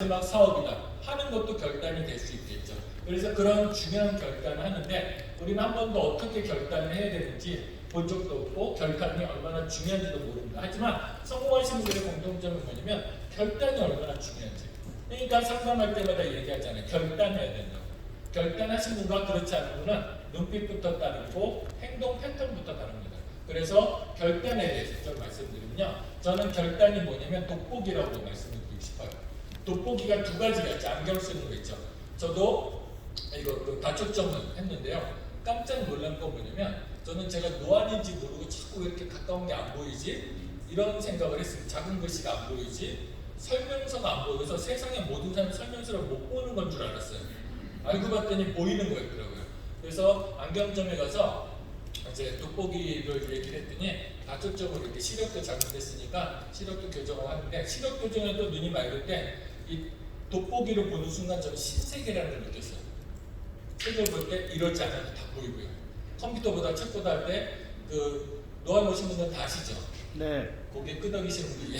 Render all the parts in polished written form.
마지막 사업이다 하는 것도 결단이 될 수 있겠죠. 그래서 그런 중요한 결단을 하는데 우리는 한 번도 어떻게 결단을 해야 되는지 본 적도 없고 결단이 얼마나 중요한지도 모릅니다. 하지만 성공하신 분들의 공통점은 뭐냐면 결단이 얼마나 중요한지. 그러니까 상담할 때마다 얘기하잖아요. 결단해야 된다고. 결단하신 분과 그렇지 않은 분은 눈빛부터 다르고 행동 패턴부터 다릅니다. 그래서 결단에 대해서 좀 말씀드리면요. 저는 결단이 뭐냐면 돋보기라고 말씀드리고 싶어요. 돋보기가 두 가지가 있죠. 안경 쓰는 거 있죠. 저도 이거 다초점을 했는데요. 깜짝 놀란 건 뭐냐면 저는 제가 노안인지 모르고 자꾸 이렇게 가까운 게 안 보이지? 이런 생각을 했습니다. 작은 글씨가 안 보이지? 설명서가 안 보여서 세상의 모든 사람이 설명서를 못 보는 건 줄 알았어요. 알고 봤더니 보이는 거였더라고요. 그래서 안경점에 가서 이제 돋보기를 얘기를 했더니 다초점으로 이렇게 시력도 잘못됐으니까 시력도 교정을 하는데 시력 교정에도 눈이 맑을 때 이 돋보기를 보는 순간 저는 신세계라는 걸 느꼈어요. 책을 볼 때 이러지 않아도 다 보이고요. 컴퓨터보다 책보다 할 때 그 노안 오신 분들은 다 아시죠? 네. 고개 끄덕이시는 분이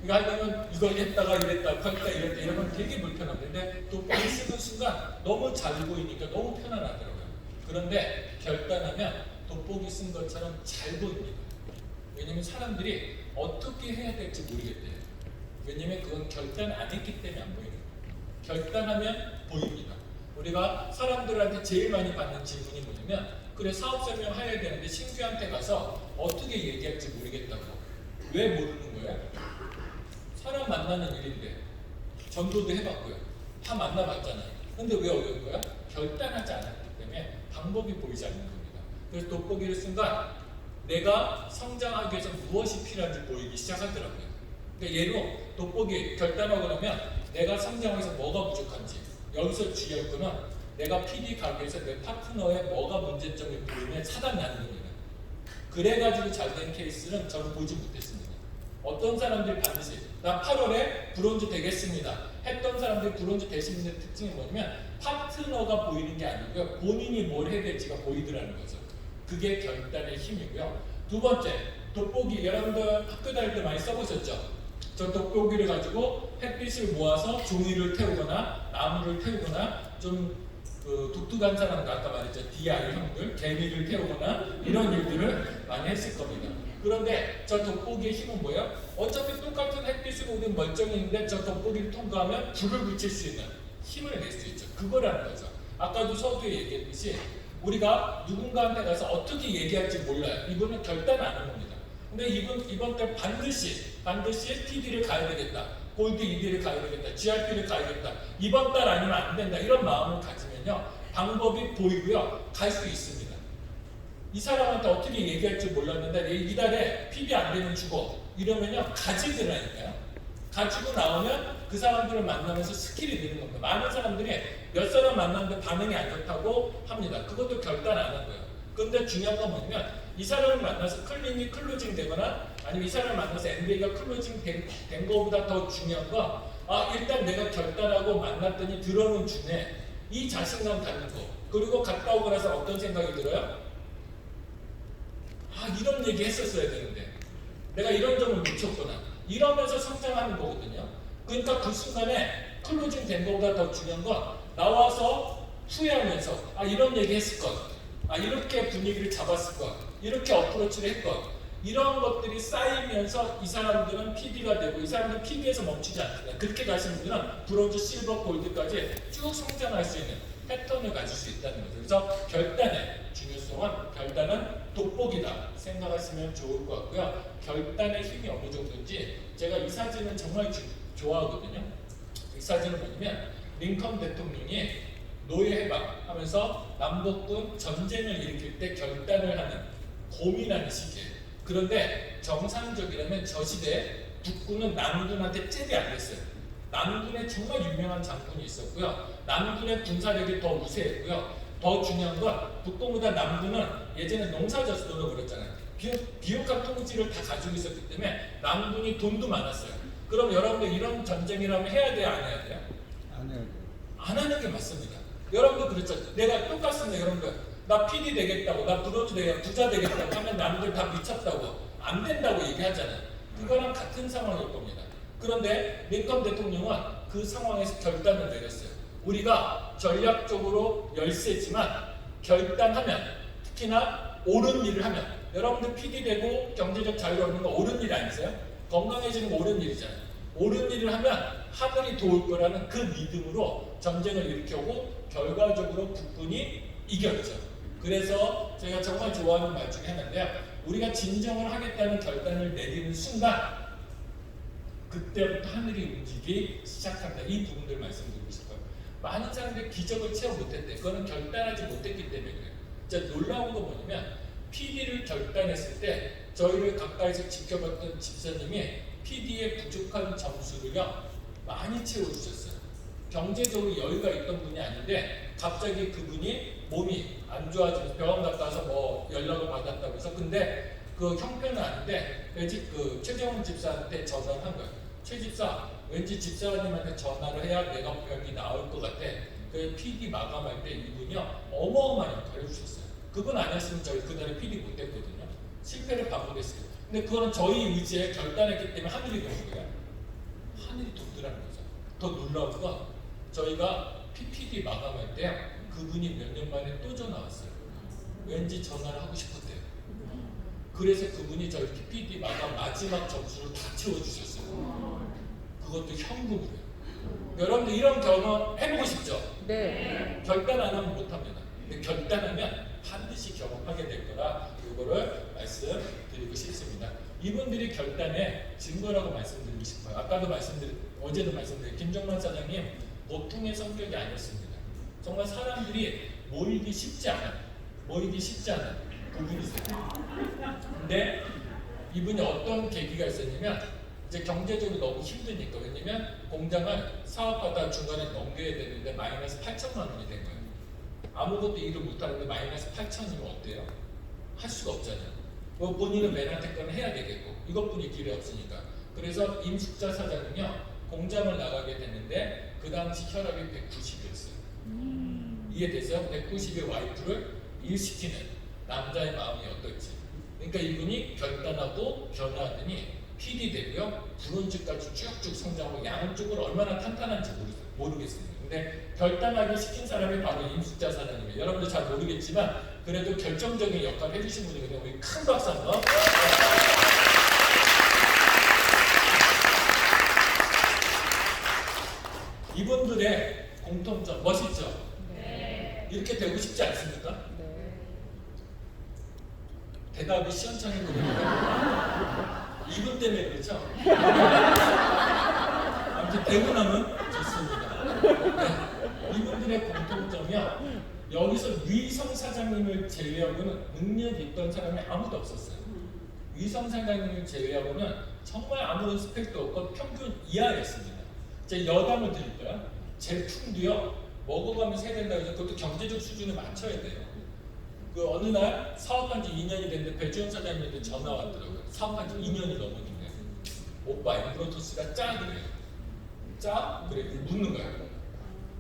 이거 하려면 이걸 했다가 이랬다 폈다 이랬다 이러면 되게 불편한데 돋보기 쓰는 순간 너무 잘 보이니까 너무 편안하더라고요. 그런데 결단하면 돋보기 쓴 것처럼 잘 보입니다. 왜냐면 사람들이 어떻게 해야 될지 모르겠대요. 왜냐면 그건 결단 안 했기 때문에 안 보이는 거예요. 결단하면 보입니다. 우리가 사람들한테 제일 많이 받는 질문이 뭐냐면 그래 사업 설명해야 되는데 신규한테 가서 어떻게 얘기할지 모르겠다고. 왜 모르는 거야? 사람 만나는 일인데 전도도 해봤고요. 다 만나봤잖아요. 근데 왜 어려운 거야? 결단하지 않았기 때문에 방법이 보이지 않는 겁니다. 그래서 돋보기를 순간 내가 성장하기 위해서 무엇이 필요한지 보이기 시작하더라고요. 그러니까 예로 돋보기 결단하고 나면 내가 성장하기 위해서 뭐가 부족한지 여기서 주의할 거는 내가 PD 가게에서 내 파트너의 뭐가 문제점이 보이면 차단하는 겁니다. 그래가지고 잘 된 케이스는 저는 보지 못했습니다. 어떤 사람들이 반드시 나 8월에 브론즈 되겠습니다 했던 사람들이 브론즈 되시는 특징이 뭐냐면 파트너가 보이는 게 아니고요. 본인이 뭘 해야 될지가 보이더라는 거죠. 그게 결단의 힘이고요. 두 번째, 돋보기. 여러분들 학교 다닐 때 많이 써보셨죠? 저 돋보기를 가지고 햇빛을 모아서 종이를 태우거나 나무를 태우거나 좀 독특한 사람들 아까 말했죠. DI 형들, 개미를 태우거나 이런 일들을 많이 했을 겁니다. 그런데 저 돋보기의 힘은 뭐예요? 어차피 똑같은 햇빛으로 우리 멀쩡히인데 저 돋보기를 통과하면 불을 붙일 수 있는 힘을 낼 수 있죠. 그거라는 거죠. 아까도 서두에 얘기했듯이 우리가 누군가한테 가서 어떻게 얘기할지 몰라요. 이분은 결단 안 하는 겁니다. 근데 이번 달 반드시 TD를 가야 되겠다. 골드 ED를 가야 되겠다. GRP를 가야겠다. 이번 달 아니면 안 된다. 이런 마음을 가지면요. 방법이 보이고요. 갈 수 있습니다. 이 사람한테 어떻게 얘기할지 몰랐는데 이달에 PB 안 되면 죽어. 이러면요. 가지더라니까요. 가지고 나오면 그 사람들을 만나면서 스킬이 되는 겁니다. 많은 사람들이 몇 사람 만났는데 반응이 안 좋다고 합니다. 그것도 결단 안 한 거예요. 그런데 중요한 건 뭐냐면 이 사람을 만나서 클로징 되거나 아니면 이 사람을 만나서 MBA가 클로징 된 거보다 더 중요한 건 일단 내가 결단하고 만났더니 들어오는 중에 이 자신감 갖는 거 그리고 갔다 오고 나서 어떤 생각이 들어요? 이런 얘기 했었어야 되는데 내가 이런 점을 놓쳤구나 이러면서 성장하는 거거든요. 그러니까 그 순간에 클로징 된 거보다 더 중요한 건 나와서 후회하면서 이런 얘기 했을 것 이렇게 분위기를 잡았을 것 이렇게 어프로치를 했것 이런 것들이 쌓이면서 이 사람들은 PD가 되고 이 사람들은 PD에서 멈추지 않습니다. 그렇게 가시는 분들은 브론즈, 실버, 골드까지 쭉 성장할 수 있는 패턴을 가질 수 있다는 거죠. 그래서 결단의 중요성은 결단은 돋보기다 생각하시면 좋을 것 같고요. 결단의 힘이 어느 정도인지 제가 이 사진은 정말 좋아하거든요. 이 사진은 뭐냐면 링컨 대통령이 노예 해방하면서 남북군 전쟁을 일으킬 때 결단을 하는 고민하는 시기예요. 그런데 정상적이라면 저 시대에 북군은 남군한테 잽이 안 됐어요. 남군에 정말 유명한 장군이 있었고요. 남군의 군사력이 더 우세했고요. 더 중요한 건 북군보다 남군은 예전에 농사졌어도 그랬잖아요. 비옥한 통지를 다 가지고 있었기 때문에 남군이 돈도 많았어요. 그럼 여러분들 이런 전쟁이라면 해야 돼요? 안 해야 돼요? 안 해요. 안 하는 게 맞습니다. 여러분도 그렇죠. 내가 똑같습니다. 여러분들 나 PD 되겠다고 나 브로즈 되겠다고 부자 되겠다고 하면 남들 다 미쳤다고 안 된다고 얘기하잖아요. 그거랑 같은 상황일 겁니다. 그런데 링컨 대통령은 그 상황에서 결단을 내렸어요. 우리가 전략적으로 열세지만 결단하면, 특히나 옳은 일을 하면, 여러분들 PD 되고 경제적 자유를 얻는 거 옳은 일 아니세요? 건강해지는 거 옳은 일이잖아요. 옳은 일을 하면 하늘이 도울 거라는 그 믿음으로 전쟁을 일으켜고 결과적으로 국군이 이겼죠. 그래서 제가 정말 좋아하는 말 중에 하나인데요. 우리가 진정을 하겠다는 결단을 내리는 순간 그때부터 하늘이 움직이기 시작한다. 이 부분들 말씀드리고 싶어요. 많은 사람들이 기적을 체험 못했대. 그거는 결단하지 못했기 때문에 그래요. 진짜 놀라운 거 뭐냐면 PD를 결단했을 때 저희를 가까이서 지켜봤던 집사님이 PD의 부족한 점수를요 많이 채워주셨어요. 경제적으로 여유가 있던 분이 아닌데 갑자기 그분이 몸이 안 좋아지면서 병원 갔다 와서 뭐 연락을 받았다고 해서, 근데 그 형편은 아닌데 그 최정훈 집사한테 전화를 한 거예요. 최 집사, 왠지 집사님한테 전화를 해야 내가 병이 나을 것 같아. 그 PD 마감할 때 이분이요 어마어마한 역할을 해주셨어요. 그분 아니었으면 저희 그날에 PD 못했거든요. 실패를 반복했어요. 근데 그거는 저희 의지에 결단했기 때문에 하늘이 도는 거예요. 하늘이 돕더라는 거죠. 더 놀라운 건 저희가 PPD 마감할 때 그분이 몇 년 만에 또 전화 왔어요. 왠지 전화를 하고 싶었대요. 그래서 그분이 저희 PPD 마감 마지막 점수를 다 채워주셨어요. 그것도 현금으로요. 여러분들 이런 경험 해보고 싶죠? 네. 결단 안 하면 못합니다. 근데 결단하면 반드시 경험하게 될 거라 이거를 말씀드리고 싶습니다. 이분들이 결단의 증거라고 말씀드리고 싶어요. 어제도 말씀드린 김정만 사장님 보통의 성격이 아니었습니다. 정말 사람들이 모이기 쉽지 않은 부분이세요. 근데 이분이 어떤 계기가 있었냐면 이제 경제적으로 너무 힘드니까, 왜냐면 공장을 사업하다 중간에 넘겨야 되는데 마이너스 8천만 원이 된 거예요. 아무것도 일을 못하는데 마이너스 8천이면 어때요? 할 수가 없잖아요. 본인은 맨하탄 해야 되겠고 이것뿐이 길이 없으니까. 그래서 임숙자 사장은요 공장을 나가게 됐는데 그 당시 혈압이 190이었어요. 이해되세요? 190의 와이프를 일시키는 남자의 마음이 어떨지. 그러니까 이분이 결단하고 변화하더니 PD 되고요 브론즈까지 쭉쭉 성장하고 양쪽으로 얼마나 탄탄한지 모르겠습니다. 근데 결단하게 시킨 사람이 바로 임숙자 사장님이에요. 여러분들 잘 모르겠지만 그래도 결정적인 역할을 해주신 분이거든요. 우리 큰 박수 한번. 이분들의 공통점 멋있죠? 네. 이렇게 되고 싶지 않습니까? 네. 대답이 시원찮은 거예요. 이분 때문에 그렇죠? 아무튼 되고 나면 좋습니다. 네. 이분들의 공통점이요. 여기서 위성 사장님을 제외하고는 능력이 있던 사람이 아무도 없었어요. 위성 사장님을 제외하고는 정말 아무런 스펙도 없고 평균 이하였습니다. 제가 여담을 드릴까요? 제품도요 먹어가면서 해야 된다고 해서 그것도 경제적 수준을 맞춰야 돼요. 그 어느 날 사업한 지 2년이 됐는데 배주원 사장님한테 전화 왔더라고요. 사업한 지 2년이 넘었는데 오빠 엠브로토스가 짜 그래요. 짜? 그래 묻는 거예요.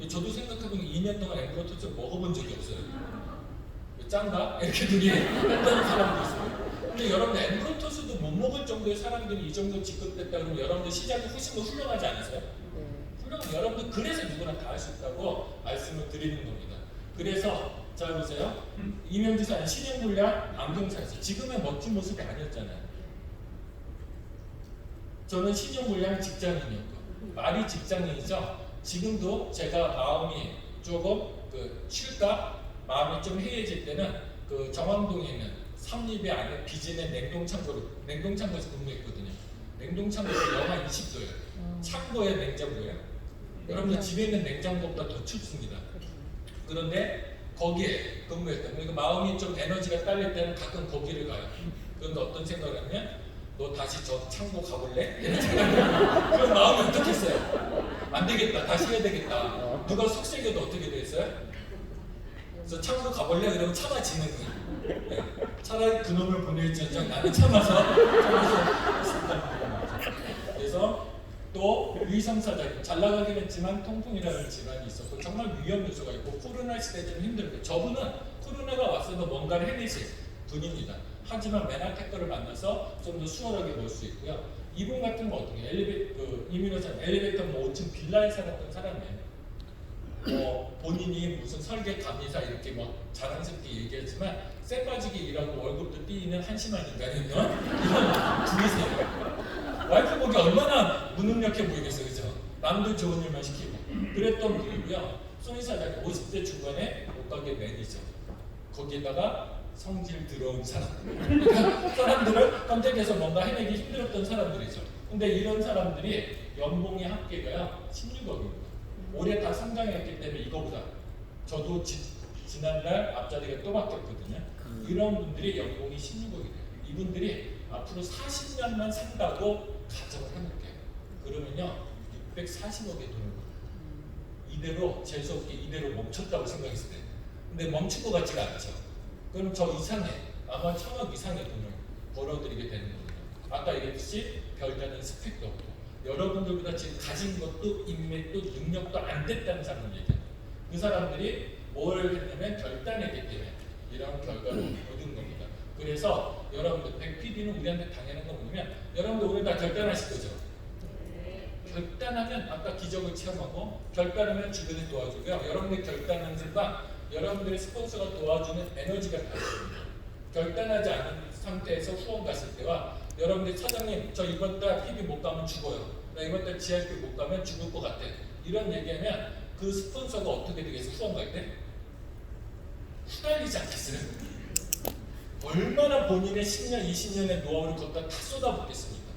저도 생각해보면 2년 동안 엠브로토스를 먹어본 적이 없어요. 짠가? 이렇게 눈이 했던 사람도 있어요. 근데 여러분 엠브로토스도 못 먹을 정도의 사람들이 이 정도 직급됐다 그러면 여러분들 시작이 훨씬 더 훌륭하지 않으세요? 훌륭한 여러분들 그래서 누구나 다 할 수 있다고 말씀을 드리는 겁니다. 그래서 자 보세요. 이명지사는 신용불량 안경사였어요. 지금의 멋진 모습이 아니었잖아요. 저는 신용불량 직장인이었고 말이 직장인이죠. 지금도 제가 마음이 조금 쉴까 마음이 좀 해이해질 때는 그 정왕동에 있는 삼립의 안에 비진의 냉동창고에서 근무했거든요. 냉동창고가 영하 20도예요. 창고에 냉장고예요. 여러분들 집에 있는 냉장고보다 더 춥습니다. 그런데 거기에 근무했다. 그러니까 마음이 좀 에너지가 딸릴 때는 가끔 거기를 가요. 그런데 어떤 생각을 하면 너 다시 저 창고 가볼래? 이런 생각을 그런 마음이 어떻겠어요? 안 되겠다. 다시 해야 되겠다. 누가 속색여도 어떻게 됐어요? 그래서 창고 가볼래? 그러면 참아지는 거예요. 네. 차라리 그놈을 보낼지언정 나는 참아서 그래서 또 위성 사장님 잘 나가긴 했지만 통풍이라는 질환이 있었고 정말 위험 요소가 있고 코로나 시대 좀 힘들고 저분은 코로나가 왔어도 뭔가를 해내실 분입니다. 하지만 맨하탄 거를 만나서 좀 더 수월하게 볼 수 있고요. 이분 같은 거 어떻게 이민호선 엘리베이터 뭐 5층 빌라에 살았던 사람이에요. 본인이 무슨 설계 감리사 이렇게 막 자랑스럽게 얘기하지만 쇠 빠지게 일하고 월급도 띄이는 한심한 인간이면 이런 분이세요. 와이프 보기 얼마나 무능력해 보이겠어요, 그죠? 남들 좋은 일만 시키고. 그랬던 분이고요. 손희 사장님 50대 중반에 옷가게 매니저. 거기에다가 성질 더러운 사람. 그러니까 사람들을 컨택해서 뭔가 해내기 힘들었던 사람들이죠. 근데 이런 사람들이 연봉의 합계가요 16억입니다. 올해 다 성장했기 때문에 이거보다 저도 지난달 앞자리가 또 바뀌었거든요. 이런 분들이 연봉이 16억이래요. 이분들이 앞으로 40년만 산다고 가정을 해놓을게요. 그러면요 640억의 돈을 벌어요. 이대로 재수없게 이대로 멈췄다고 생각했을 때. 근데 멈출 것 같지가 않죠. 그럼 저 이상의 아마 1000억 이상의 돈을 벌어들이게 되는 거예요. 아까 얘기했듯이 별다른 스펙도 없고 여러분들보다 지금 가진 것도 인맥도 능력도 안 됐다는 사람을 얘기해요. 그 사람들이 뭘 했냐면 결단했기 때문에 이런 결과를 얻은 겁니다. 그래서 여러분들 백PD는 우리한테 당연한 건 뭐냐면 여러분들 오늘 다 결단하실 거죠. 결단하면 아까 기적을 체험하고 결단하면 주변에 도와주고요. 여러분들 결단하는 순간 여러분들의 스폰서가 도와주는 에너지가 나습니다. 결단하지 않은 상태에서 후원 갔을 때와 여러분들 차장님 저 이번 달 PB 못 가면 죽어요. 나 이번 달 GRP 못 가면 죽을 것 같아. 이런 얘기하면 그 스폰서가 어떻게 되겠어요? 후원 갈 때? 후달리지 않겠어요? 얼마나 본인의 10년, 20년의 노하우를 걷다 다 쏟아붓겠습니까?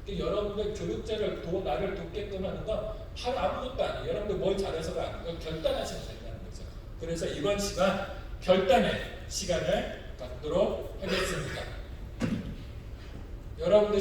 그러니까 여러분들 교육자를 나를 돕게끔 하는 건 바로 아무것도 아니에요. 여러분들 뭘 잘해서가 아니고 결단하시면 된다는 거죠. 그래서 이번 시간 결단의 시간을 갖도록 하겠습니다. 여러분들